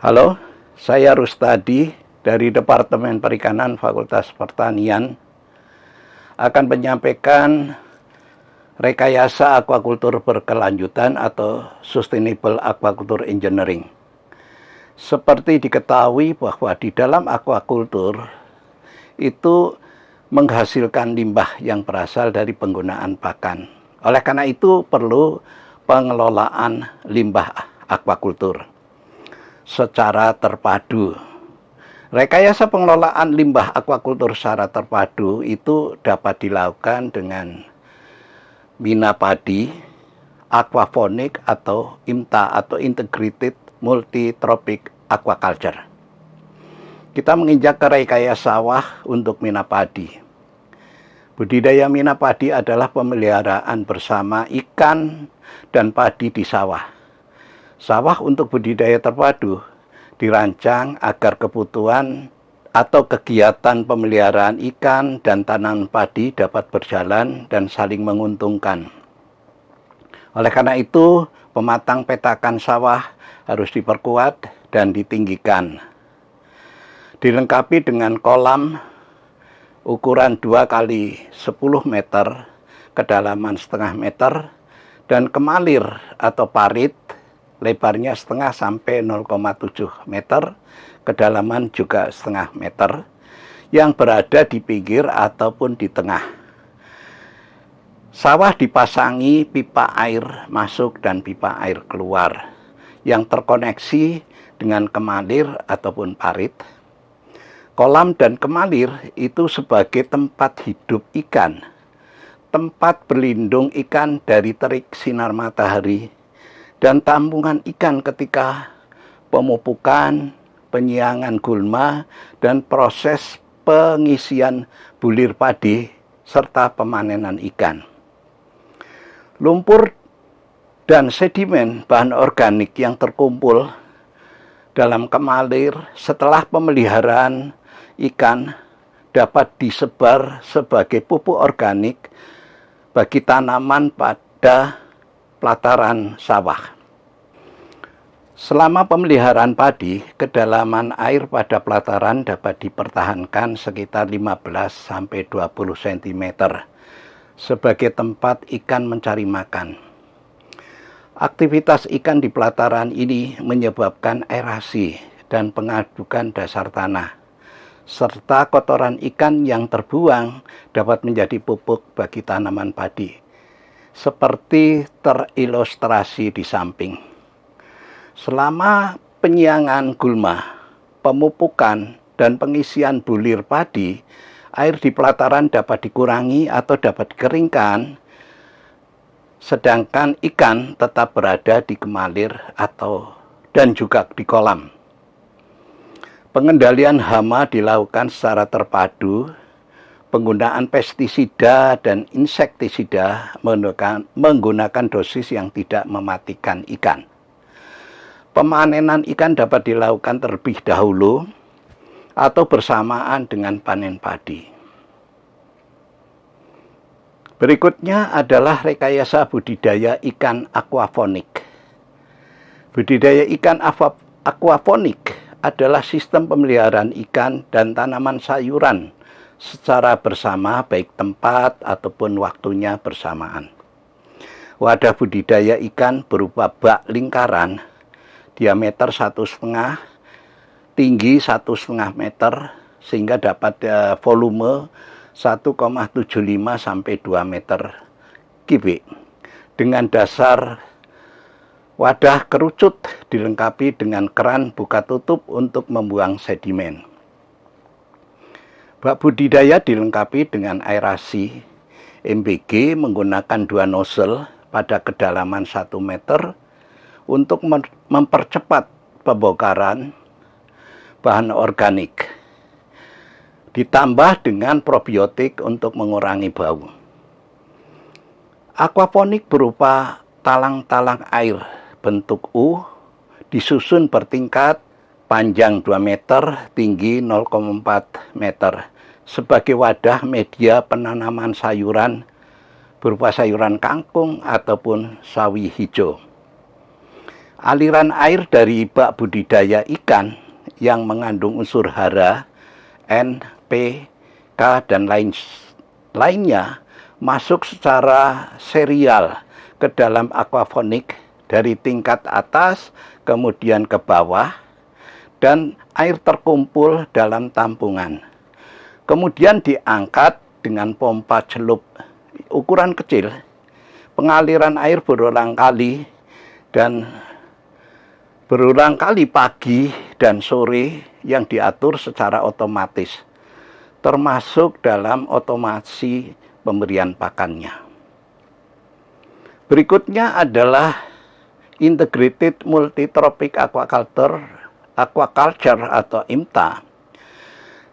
Halo, saya Rustadi dari Departemen Perikanan Fakultas Pertanian akan menyampaikan rekayasa aquaculture berkelanjutan atau Sustainable Aquaculture Engineering. Seperti diketahui bahwa di dalam aquaculture itu menghasilkan limbah yang berasal dari penggunaan pakan. Oleh karena itu perlu pengelolaan limbah aquaculture secara terpadu. Rekayasa pengelolaan limbah aquaculture secara terpadu itu dapat dilakukan dengan mina padi, aquaponik atau IMTA atau Integrated Multi-Tropic Aquaculture. Kita menginjak ke rekayasa sawah untuk mina padi. Budidaya mina padi adalah pemeliharaan bersama ikan dan padi di sawah. Sawah untuk budidaya terpadu dirancang agar kebutuhan atau kegiatan pemeliharaan ikan dan tanaman padi dapat berjalan dan saling menguntungkan. Oleh karena itu, pematang petakan sawah harus diperkuat dan ditinggikan. Dilengkapi dengan kolam ukuran 2 kali 10 meter, kedalaman setengah meter, dan kemalir atau parit lebarnya setengah sampai 0,7 meter, kedalaman juga setengah meter, yang berada di pinggir ataupun di tengah. Sawah dipasangi pipa air masuk dan pipa air keluar, yang terkoneksi dengan kemalir ataupun parit. Kolam dan kemalir itu sebagai tempat hidup ikan, tempat berlindung ikan dari terik sinar matahari, dan tampungan ikan ketika pemupukan, penyiangan gulma, dan proses pengisian bulir padi, serta pemanenan ikan. Lumpur dan sedimen bahan organik yang terkumpul dalam kemalir setelah pemeliharaan ikan dapat disebar sebagai pupuk organik bagi tanaman pada pelataran sawah. Selama pemeliharaan padi, kedalaman air pada pelataran dapat dipertahankan sekitar 15-20 cm sebagai tempat ikan mencari makan. Aktivitas ikan di pelataran ini menyebabkan aerasi dan pengadukan dasar tanah, serta kotoran ikan yang terbuang dapat menjadi pupuk bagi tanaman padi, seperti terilustrasi di samping. Selama penyiangan gulma, pemupukan, dan pengisian bulir padi, air di pelataran dapat dikurangi atau dapat dikeringkan, sedangkan ikan tetap berada di kemalir dan juga di kolam. Pengendalian hama dilakukan secara terpadu. Penggunaan pestisida dan insektisida menggunakan dosis yang tidak mematikan ikan. Pemanenan ikan dapat dilakukan terlebih dahulu atau bersamaan dengan panen padi. Berikutnya adalah rekayasa budidaya ikan aquaponik. Budidaya ikan aquaponik adalah sistem pemeliharaan ikan dan tanaman sayuran secara bersama, baik tempat ataupun waktunya bersamaan. Wadah budidaya ikan berupa bak lingkaran, diameter 1,5, tinggi 1,5 meter, sehingga dapat volume 1,75 sampai 2 meter kubik. Dengan dasar wadah kerucut dilengkapi dengan keran buka tutup untuk membuang sedimen. Bak budidaya dilengkapi dengan aerasi MBG menggunakan 2 nozzle pada kedalaman 1 meter untuk mempercepat pembongkaran bahan organik, ditambah dengan probiotik untuk mengurangi bau. Aquaponik berupa talang-talang air bentuk U, disusun bertingkat, panjang 2 meter, tinggi 0,4 meter, sebagai wadah media penanaman sayuran berupa sayuran kangkung ataupun sawi hijau. Aliran air dari bak budidaya ikan yang mengandung unsur hara, N, P, K, dan lainnya masuk secara serial ke dalam aquaponik dari tingkat atas kemudian ke bawah, dan air terkumpul dalam tampungan. Kemudian diangkat dengan pompa celup ukuran kecil. Pengaliran air berulang kali pagi dan sore yang diatur secara otomatis, termasuk dalam otomasi pemberian pakannya. Berikutnya adalah Integrated Multi-Trophic Aquaculture atau IMTA.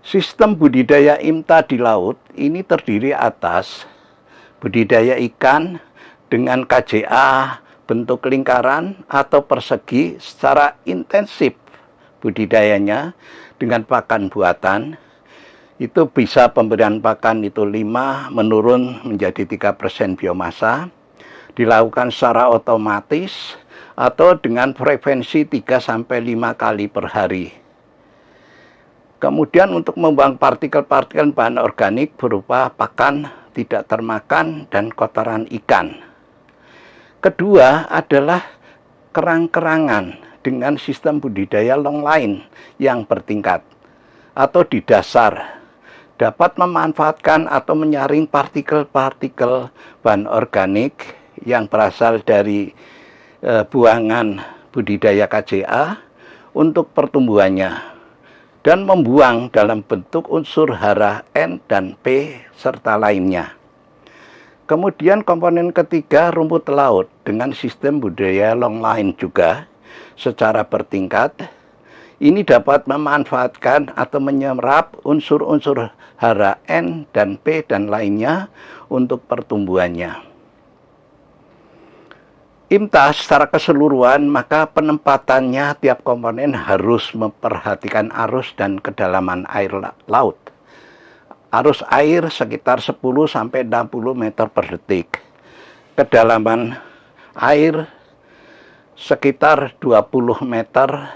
Sistem budidaya IMTA di laut ini terdiri atas budidaya ikan dengan KJA bentuk lingkaran atau persegi secara intensif budidayanya dengan pakan buatan. Itu bisa pemberian pakan itu 5 menurun menjadi 3% biomasa, dilakukan secara otomatis atau dengan frekuensi 3-5 kali per hari. Kemudian untuk membuang partikel-partikel bahan organik berupa pakan tidak termakan dan kotoran ikan. Kedua adalah kerang-kerangan dengan sistem budidaya long line yang bertingkat atau di dasar, dapat memanfaatkan atau menyaring partikel-partikel bahan organik yang berasal dari buangan budidaya KJA untuk pertumbuhannya dan membuang dalam bentuk unsur hara N dan P serta lainnya. Kemudian komponen ketiga rumput laut dengan sistem budidaya long line juga secara bertingkat. Ini dapat memanfaatkan atau menyerap unsur-unsur hara N dan P dan lainnya untuk pertumbuhannya. IMTA secara keseluruhan, maka penempatannya tiap komponen harus memperhatikan arus dan kedalaman air laut. Arus air sekitar 10-60 meter per detik. Kedalaman air sekitar 20 meter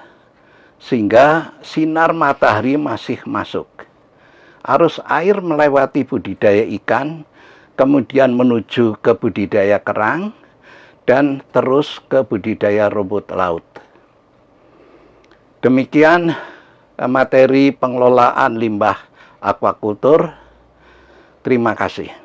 sehingga sinar matahari masih masuk. Arus air melewati budidaya ikan, kemudian menuju ke budidaya kerang, dan terus ke budidaya rumput laut. Demikian materi pengelolaan limbah aquaculture. Terima kasih.